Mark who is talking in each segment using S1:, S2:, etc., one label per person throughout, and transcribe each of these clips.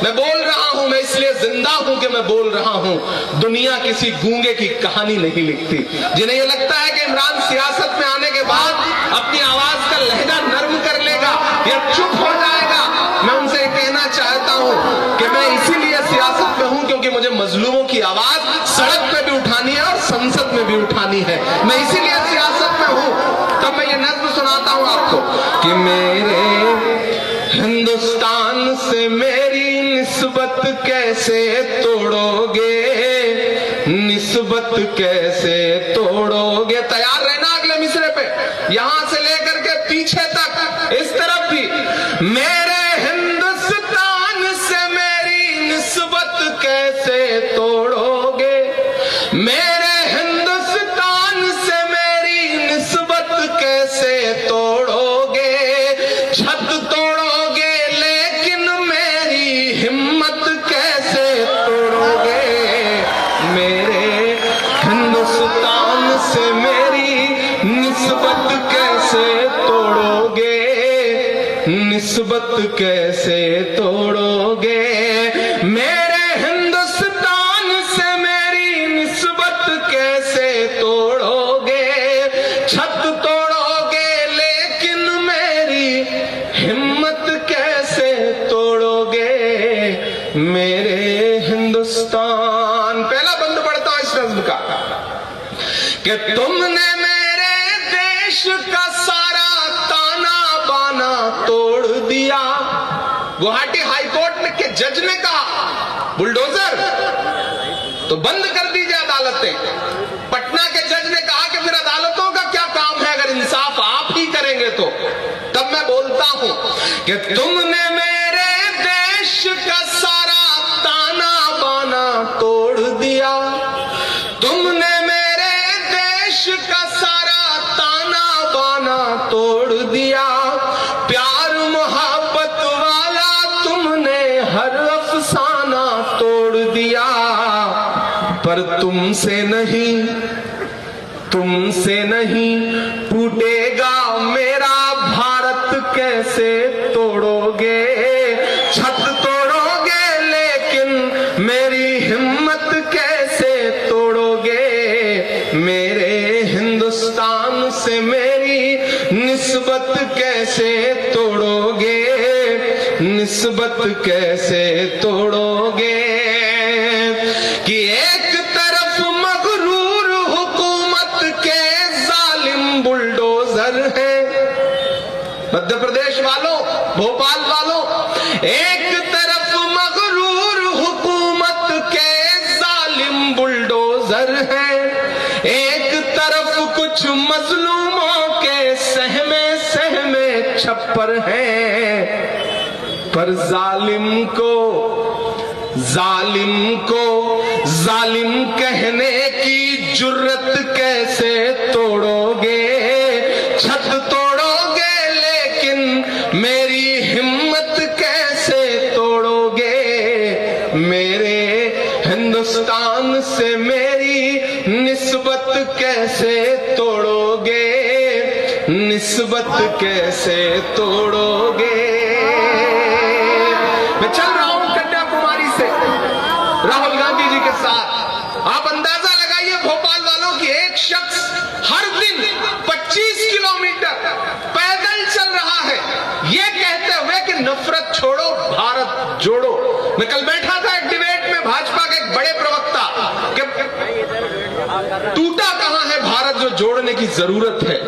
S1: मैं बोल रहा हूं, मैं इसलिए जिंदा हूं कि मैं बोल रहा हूं। दुनिया किसी गूंगे की कहानी नहीं लिखती। जिन्हें ये लगता है कि इमरान सियासत में आने के बाद अपनी आवाज का लहजा नर्म कर लेगा या चुप हो जाएगा, मैं उनसे कहना चाहता हूं कि मैं इसीलिए सियासत में हूं क्योंकि मुझे मजलूमों की आवाज सड़क पे भी उठानी है और संसद में भी उठानी है। मैं इसीलिए सियासत में हूं। तब मैं ये नज्म सुनाता हूं आपको कि मेरे हिंदुस्तान से मेरी निस्बत कैसे तोड़ोगे, निस्बत कैसे तोड़ोगे। तैयार रहना अगले मिसरे पे, यहां से लेकर के पीछे तक, इस तरफ भी। मेरे हिंदुस्तान से मेरी निस्बत कैसे तोड़ोगे, मेरे हिंदुस्तान से मेरी निस्बत कैसे तोड़ोगे। छत तोड़ोगे लेकिन मेरी हिम्मत कैसे तोड़ोगे। मेरे हिंदुस्तान से मेरी निस्बत कैसे तोड़ोगे, निस्बत कैसे तोड़ोगे। मेरे हिंदुस्तान से मेरी निस्बत कैसे तोड़ोगे। छत तोड़ोगे लेकिन मेरी हिम्मत कैसे तोड़ोगे। मेरे हिंदुस्तान, पहला बंद पढ़ता हूं इस नज्म का कि तुमने मेरे देश का सारा ताना बाना तोड़ दिया। गुवाहाटी हाईकोर्ट के जज ने कहा बुलडोजर तो बंद कर दीजिए अदालतें। पटना के जज ने कहा कि फिर अदालतों का क्या काम है अगर इंसाफ आप ही करेंगे तो। तब मैं बोलता हूं कि तुमने मेरे देश का सारा ताना बाना तोड़ दिया। तुमने मेरे देश का सारा ताना बाना तोड़ दिया। प्यार मोहब्बत वाला तुमने हर अफसाना तोड़ दिया। पर तुमसे नहीं टूटेगा मेरा भारत कैसे तोड़ोगे। छत तोड़ोगे लेकिन मेरी हिम्मत कैसे तोड़ोगे। मेरे हिंदुस्तान से मेरी निस्बत कैसे तोड़ोगे, निस्बत कैसे तोड़ोगे। कि एक तरफ मगरूर हुकूमत के जालिम बुलडोजर है, मध्य प्रदेश वालों, भोपाल वालों, एक तरफ मगरूर हुकूमत के जालिम बुलडोजर है। एक तरफ कुछ मजलूमों के सहमे सहमे छप्पर हैं। पर जालिम कहने की जुर्रत कैसे तोड़ोगे। छत तोड़ोगे लेकिन मेरी हिम्मत कैसे तोड़ोगे। मेरे हिंदुस्तान से मेरी निस्बत कैसे तोड़ोगे, निस्बत कैसे तोड़ोगे। मैं चल रहा हूं कन्याकुमारी से राहुल गांधी जी के साथ। आप अंदाजा लगाइए भोपाल वालों की, एक शख्स हर दिन 25 किलोमीटर पैदल चल रहा है ये कहते हुए कि नफरत छोड़ो भारत जोड़ो। मैं कल बैठा था एक डिबेट में भाजपा के एक बड़े प्रवक्ता कि टूटा कहां है भारत जो जोड़ने की जरूरत है।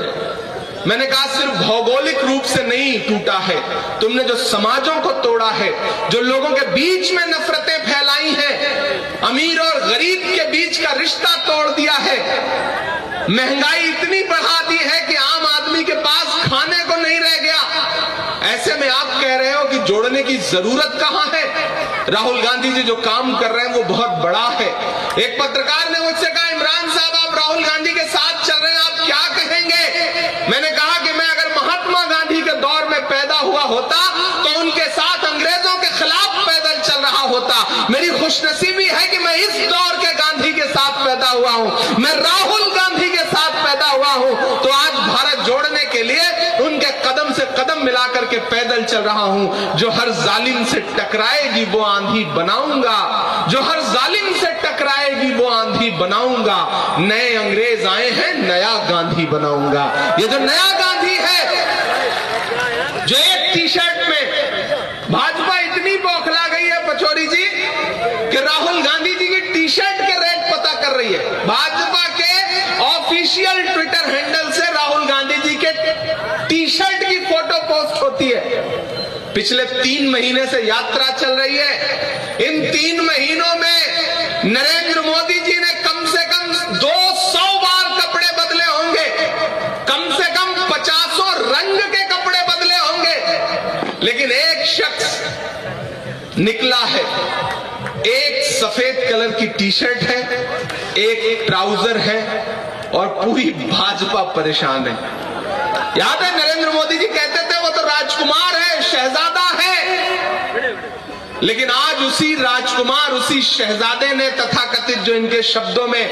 S1: मैंने कहा सिर्फ भौगोलिक रूप से नहीं टूटा है, तुमने जो समाजों को तोड़ा है, जो लोगों के बीच में नफरतें फैलाई हैं, अमीर और गरीब के बीच का रिश्ता तोड़ दिया है, महंगाई इतनी बढ़ा दी है कि आम आदमी के पास खाने को नहीं रह गया। ऐसे में आप कह रहे हो कि जोड़ने की जरूरत कहां है। राहुल गांधी जी जो काम कर रहे हैं वो बहुत बड़ा है। एक पत्रकार ने मुझसे कहा इमरान साहब आप राहुल गांधी के साथ चल रहे हैं, आप क्या कहेंगे। मैंने कहा कि मैं अगर महात्मा गांधी के दौर में पैदा हुआ होता तो उनके साथ अंग्रेजों के खिलाफ पैदल चल रहा होता। मेरी खुशनसीबी है कि मैं इस दौर के गांधी के साथ पैदा हुआ हूं, मैं राहुल गांधी के साथ पैदा हुआ हूं। तो आज भारत जोड़ने के लिए उनके कदम से कदम कदम मिलाकर के पैदल चल रहा हूं। जो हर जालिम से टकराएगी वो आंधी बनाऊंगा, जो हर जालिम से टकराएगी वो आंधी बनाऊंगा। नए अंग्रेज आए हैं, नया गांधी बनाऊंगा। ये जो नया गांधी है, जो एक टी शर्ट में भाजपा इतनी बौखला गई है पचौरी जी कि राहुल गांधी जी की टी शर्ट के रेट पता कर रही है। भाजपा के ऑफिशियल ट्विटर हैंडल से राहुल गांधी जी के टी शर्ट की फोटो पोस्ट होती है। पिछले 3 महीने से यात्रा चल रही है। इन 3 महीनों में नरेंद्र मोदी जी ने कम से कम 200 बार कपड़े बदले होंगे, कम से कम 50 रंग के कपड़े बदले होंगे, लेकिन एक शख्स निकला है। एक सफेद कलर की टी शर्ट है, एक ट्राउजर है और पूरी भाजपा परेशान है। याद है नरेंद्र मोदी जी कहते थे वो तो राजकुमार है, शहजादा है, लेकिन आज उसी राजकुमार, उसी शहजादे ने तथाकथित जो इनके शब्दों में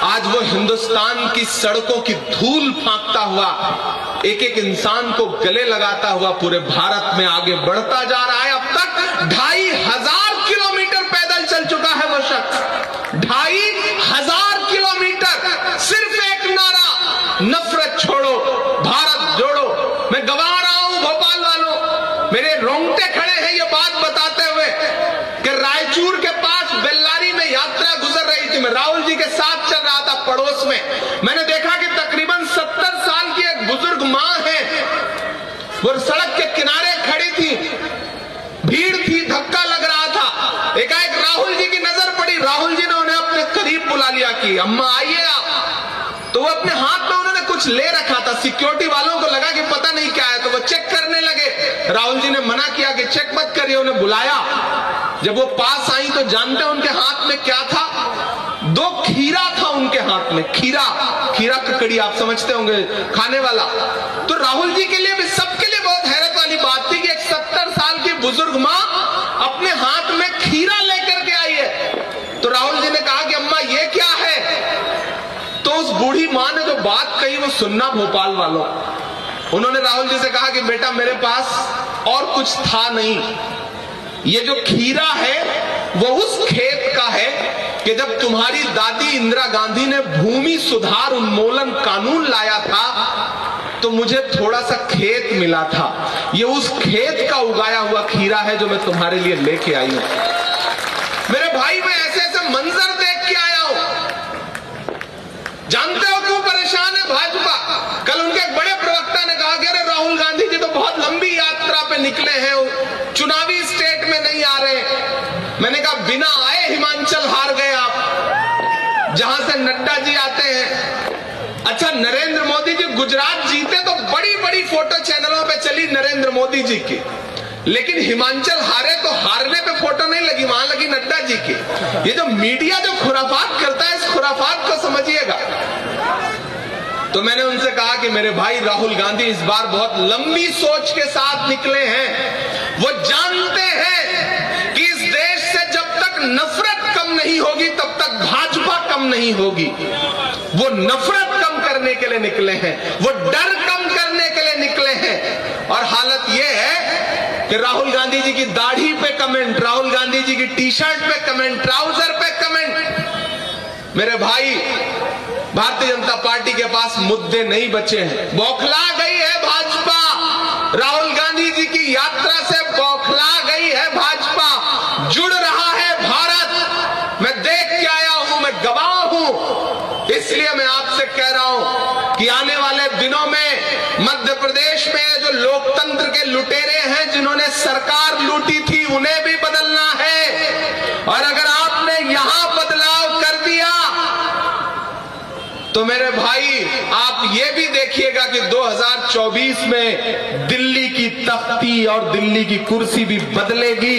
S1: आज वो हिंदुस्तान की सड़कों की धूल फांकता हुआ, एक एक इंसान को गले लगाता हुआ पूरे भारत में आगे बढ़ता जा रहा है। अब तक 2500 किलोमीटर पैदल चल चुका है वो शख्स। 2500 किलोमीटर, सिर्फ एक नारा, नफरत छोड़ो, भारत जोड़ो। मैं गवा रहा हूं भोपाल वालों, मेरे रोंगटे खड़े हैं ये बात बताते हुए कि रायचूर के पास बेल्लारी में यात्रा गुजर रही थी। मैं राहुल जी के साथ चल रहा था पड़ोस में। मैंने देखा कि तकरीबन 70 साल की एक बुजुर्ग मां है, वो सड़क के किनारे खड़ी थी, भीड़ थी, धक्का लग रहा था। एकाएक राहुल जी की नजर पड़ी, राहुल जी ने उन्हें अपने करीब बुला लिया कि अम्मा आइए आप। तो वो अपने हाथ में उन्होंने कुछ ले रखा था। सिक्योरिटी वालों को लगा कि पता नहीं क्या है, तो वो चेक करने लगे। राहुल जी ने मना किया कि चेक मत करिए, उन्हें बुलाया। जब वो पास आई तो जानते हैं उनके हाथ में क्या था? 2 खीरा था उनके हाथ में। खीरा ककड़ी आप समझते होंगे, खाने वाला। तो राहुल जी के लिए भी, सबके लिए बहुत हैरत वाली बात थी कि एक 70 साल की बुजुर्ग मां अपने हाथ में खीरा लेकर के आई है। तो राहुल जी ने कहा कि अम्मा ये क्या है? तो उस बूढ़ी मां ने जो बात कही वो सुनना भोपाल वालों। उन्होंने राहुल जी से कहा कि बेटा मेरे पास और कुछ था नहीं, ये जो खीरा है वो उस खेत का है कि जब तुम्हारी दादी इंदिरा गांधी ने भूमि सुधार उन्मूलन कानून लाया था तो मुझे थोड़ा सा खेत मिला था। ये उस खेत का उगाया हुआ खीरा है जो मैं तुम्हारे लिए लेके आई हूं। मेरे भाई, मैं ऐसे ऐसे मंजर देख के आया हूं। जानते हो क्यों परेशान है भाजपा? कल उनके एक बड़े प्रवक्ता ने कहा कि अरे राहुल गांधी जी तो बहुत लंबी यात्रा पे निकले हैं, चुनावी स्टेट में नहीं आ रहे। मैंने कहा बिना आए हिमाचल हार गए आप, जहां से नड्डा जी आते हैं। अच्छा, नरेंद्र मोदी जी गुजरात जीते तो बड़ी बड़ी फोटो चैनलों पे चली नरेंद्र मोदी जी की, लेकिन हिमाचल हारे तो हारने पे फोटो नहीं लगी, वहां लगी नड्डा जी की। ये जो मीडिया जो खुराफात करता है, इस खुराफात को समझिएगा। तो मैंने उनसे कहा कि मेरे भाई राहुल गांधी इस बार बहुत लंबी सोच के साथ निकले हैं। वो जानते हैं कि इस देश से जब तक नफरत कम नहीं होगी तब तक भाजपा कम नहीं होगी। वो नफरत कम करने के लिए निकले हैं, वो डर कम करने के लिए निकले हैं। और हालत ये है कि राहुल गांधी जी की दाढ़ी पे कमेंट, राहुल गांधी जी की टी शर्ट पे कमेंट, ट्राउजर पे कमेंट। मेरे भाई, भारतीय जनता पार्टी के पास मुद्दे नहीं बचे हैं। बौखला गई है भाजपा, राहुल गांधी जी की यात्रा से बौखला गई है भाजपा। जुड़ रहा है भारत। मैं देख के आया हूं, मैं गवाह हूं। इसलिए मैं आपसे कह रहा हूं कि आने वाले दिनों में मध्य प्रदेश में जो लोकतंत्र के लुटेरे हैं, जिन्होंने सरकार लूटी थी, उन्हें भी बदलना है। और अगर आपने यहां बदलाव कर दिया तो मेरे भाई, आप ये भी देखिएगा कि 2024 में दिल्ली की तख्ती और दिल्ली की कुर्सी भी बदलेगी।